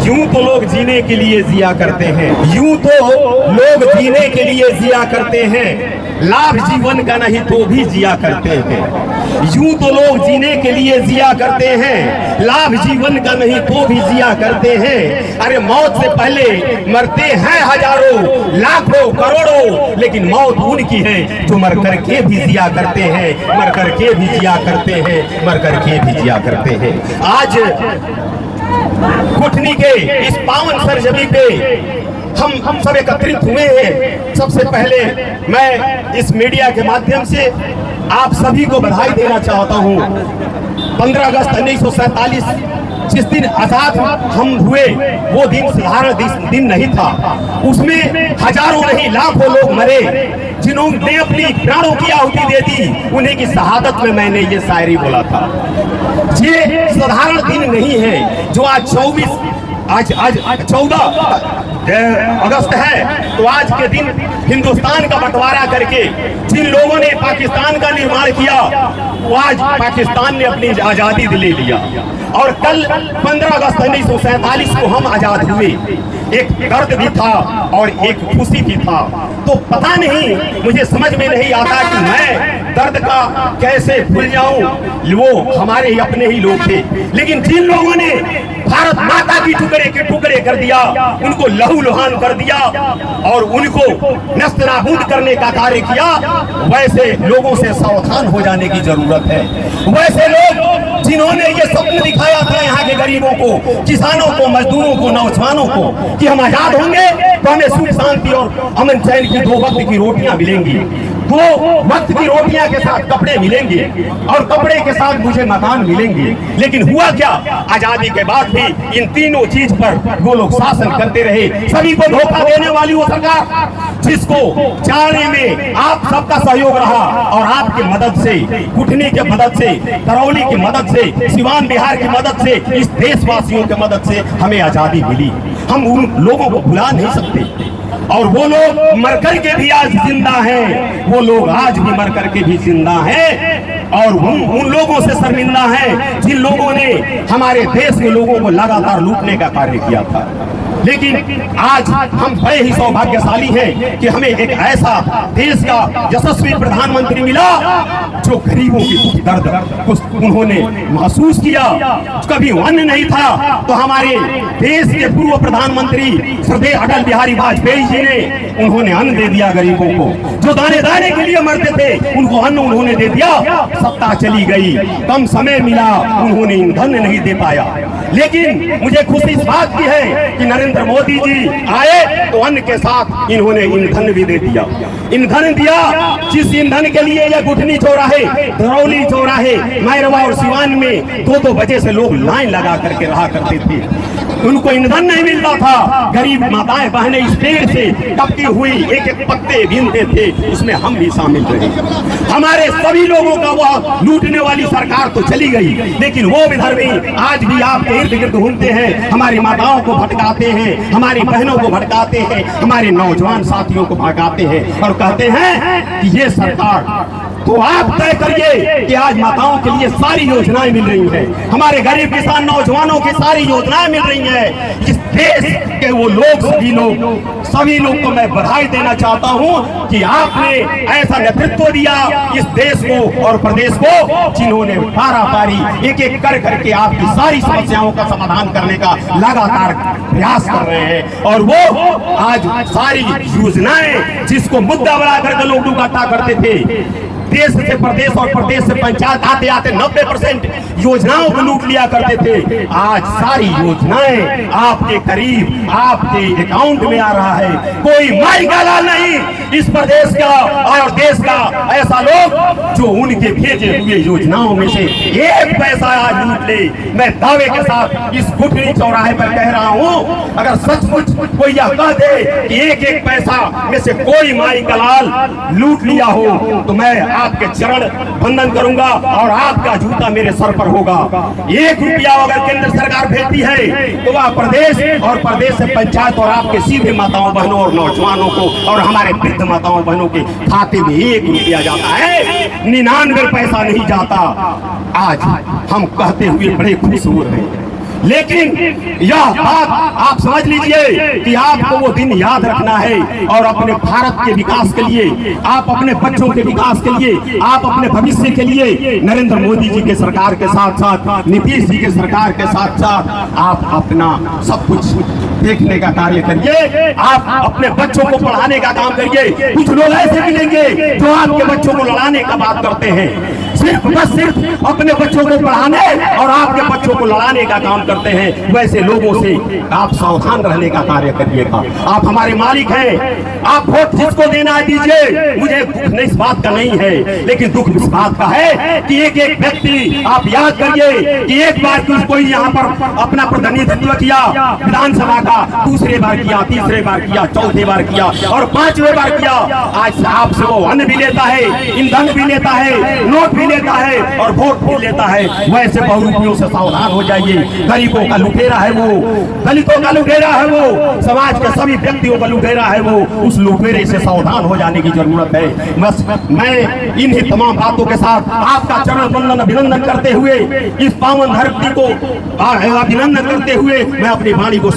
यूं तो लोग जीने के लिए जिया करते हैं, यूं तो लोग जीने के लिए जिया करते हैं, लाभ जीवन का नहीं तो भी जिया करते हैं। यूं तो लोग जीने के लिए जिया करते हैं, लाभ जीवन का नहीं तो भी जिया करते हैं। अरे मौत से पहले मरते हैं हजारों लाखों करोड़ों, लेकिन मौत उनकी है जो मर करके भी जिया करते हैं, मर करके भी जिया करते हैं, मर करके भी जिया करते हैं। आज कुटनी के इस पावन सरजमी पे हम सब एकत्रित हुए हैं। सबसे पहले मैं इस मीडिया के माध्यम से आप सभी को बधाई देना चाहता हूं। 15 अगस्त 1947 जिस दिन आजाद हम हुए वो दिन साधारण दिन नहीं था। उसमें हजारों नहीं लाखों लोग मरे, जिन्होंने अपनी प्राणों की आहुति दे दी। उन्हीं की शहादत में मैंने ये शायरी बोला था। ये साधारण दिन नहीं है जो आज 14 अगस्त है। तो आज के दिन हिंदुस्तान का बंटवारा करके जिन लोगों ने पाकिस्तान का निर्माण किया, वो आज पाकिस्तान ने अपनी आजादी ले लिया। और कल 15 अगस्त 1947 को हम आजाद हुए। एक दर्द भी था और एक खुशी भी था। तो पता नहीं, मुझे समझ में नहीं आता कि मैं दर्द का कैसे भूल जाऊं। वो हमारे ही अपने ही लोग थे, लेकिन जिन लोगों ने भारत माता की टुकड़े के टुकड़े कर दिया, उनको लहूलुहान कर दिया और उनको नष्ट नाबूद करने का कार्य किया, वैसे लोगों से सावधान हो जाने की जरूरत है। वैसे लोग जिन्होंने ये स्वप्न दिखाया था यहाँ के गरीबों को, किसानों को, मजदूरों को, नौजवानों को कि हम आजाद होंगे तो हमें सुख शांति और अमन चैन की 2 वक्त की रोटियां मिलेंगी, 2 वक्त की रोटियां के साथ कपड़े मिलेंगे और कपड़े के साथ मुझे मकान मिलेंगे। लेकिन हुआ क्या, आजादी के बाद भी इन तीनों चीज पर वो लोग शासन करते रहे। सभी को धोखा देने वाली वो सरकार, जिसको चालने में आप सबका सहयोग रहा और आपकी मदद से, कुटनी की मदद से, करौली की मदद से, सिवान बिहार की मदद से, इस देशवासियों की मदद से हमें आजादी मिली। हम उन लोगों को भुला नहीं सकते। और वो लोग मर करके भी आज जिंदा हैं, वो लोग आज भी मर करके भी जिंदा हैं। और उन लोगों से शर्मिंदा हैं जिन लोगों ने हमारे देश के लोगों को लगातार लूटने का कार्य किया था। लेकिन आज हम बड़े ही सौभाग्यशाली हैं कि हमें एक ऐसा देश का यशस्वी प्रधानमंत्री मिला जो गरीबों की दुख दर्द को उन्होंने महसूस किया। कभी अन्न नहीं था तो हमारे देश के पूर्व प्रधानमंत्री श्रद्धेय अटल बिहारी वाजपेयी जी ने उन्होंने अन्न दे दिया गरीबों को। जो दाने दाने के लिए मरते थे उनको अन्न उन्होंने दे दिया। सत्ता चली गई, कम समय मिला, उन्होंने ईंधन नहीं दे पाया। लेकिन मुझे खुशी इस बात की है कि नरेंद्र मोदी जी आए तो अन्न के साथ इन्होंने ईंधन भी दे दिया। ईंधन दिया जिस ईंधन के लिए यह कुटनी चौराहे, दरौली चौराहे, मैरवा और सिवान में 2-2 बजे से लोग लाइन लगा करके रहा करते थे। उनको ईंधन नहीं मिलता था। गरीब माताएं बहनें इस पेड़ से टपकी हुई एक पत्ते बीनते थे, उसमें हम भी शामिल रहे। हमारे सभी लोगों का वह लूटने वाली सरकार तो चली गई, लेकिन वो विधर्मी आज भी आपके इर्द गिर्द घूमते हैं, हमारी माताओं को भटकाते हैं, हमारी बहनों को भटकाते हैं, हमारे नौजवान साथियों को भटकाते हैं और कहते हैं कि ये सरकार। तो आप तय करिए कि आज माताओं के लिए सारी योजनाएं मिल रही हैं, हमारे गरीब किसान नौजवानों की सारी योजनाएं मिल रही हैं। इस देश के वो लोग, सभी लोग को मैं बधाई देना चाहता हूं कि आपने ऐसा नेतृत्व दिया इस देश को और प्रदेश को, जिन्होंने पारी एक एक कर करके आपकी सारी समस्याओं का समाधान करने का लगातार प्रयास कर रहे हैं। और वो आज सारी योजनाएं जिसको मुद्दा बना करके लोग इकट्ठा करते थे, देश से प्रदेश और प्रदेश से पंचायत आते आते 90% योजनाओं को लूट लिया करते थे, आज सारी योजनाएं आपके करीब, आपके अकाउंट में आ रहा है। कोई माई का लाल नहीं इस प्रदेश का और देश का ऐसा लोग जो उनके भेजे हुए योजनाओं में से एक पैसा आज लूट ले। मैं दावे के साथ इस कुटनी चौराहे पर कह रहा हूं, अगर सचमुच कोई यह कह दे कि एक एक पैसा में से कोई माई का लाल लूट लिया हो, तो मैं आपके चरण वंदन करूंगा और आपका जूता मेरे सर पर होगा। 1 रुपया अगर केंद्र सरकार भेजती है तो वह प्रदेश और प्रदेश से पंचायत और आपके सीधे माताओं बहनों और नौजवानों को और हमारे वृद्ध माताओं बहनों के खाते में 1 रुपया जाता है, 99 पैसा नहीं जाता। आज हम कहते हुए बड़े खुश हो रहे हैं। लेकिन यह बात आप समझ लीजिए कि आपको वो दिन याद रखना है और अपने भारत के विकास के लिए, आप अपने बच्चों के विकास के लिए, आप अपने भविष्य के लिए नरेंद्र मोदी जी के सरकार के साथ साथ, नीतीश जी के सरकार के साथ साथ आप अपना सब कुछ देखने का कार्य करिए। आप अपने बच्चों को पढ़ाने का काम करिए। कुछ लोग ऐसे मिलेंगे जो आपके बच्चों को लड़ाने का बात करते हैं, सिर्फ अपने बच्चों को पढ़ाने और आपके बच्चों को लड़ाने का काम करते हैं। वैसे लोगों से आप सावधान रहने का कार्य करिएगा। आप हमारे मालिक हैं, आप वोट जिसको देना है दीजिए। मुझे दुख इस बात का नहीं है, लेकिन दुख इस बात का है कि एक एक व्यक्ति, आप याद करिए कि एक बार कोई यहाँ पर अपना प्रतिनिधित्व किया विधानसभा का, दूसरे बार किया, तीसरे बार किया, चौथे बार किया और पांचवें बार किया। आज आपसे वो अन्न भी लेता है, ईंधन भी लेता है, नोट भी लेता है और वोट भी लेता है। वैसे बहुरूपियों से सावधान हो जाइए। गरीबों का लुटेरा है वो, दलितों का लुटेरा है वो, समाज के सभी व्यक्तियों का लुटेरा है वो। उस लुटेरे से सावधान हो जाने की जरूरत है। बस मैं इन्हीं तमाम बातों के साथ आपका चरण वंदन अभिनंदन करते हुए, इस पावन धरती को अभिनंदन करते हुए मैं अपनी वाणी को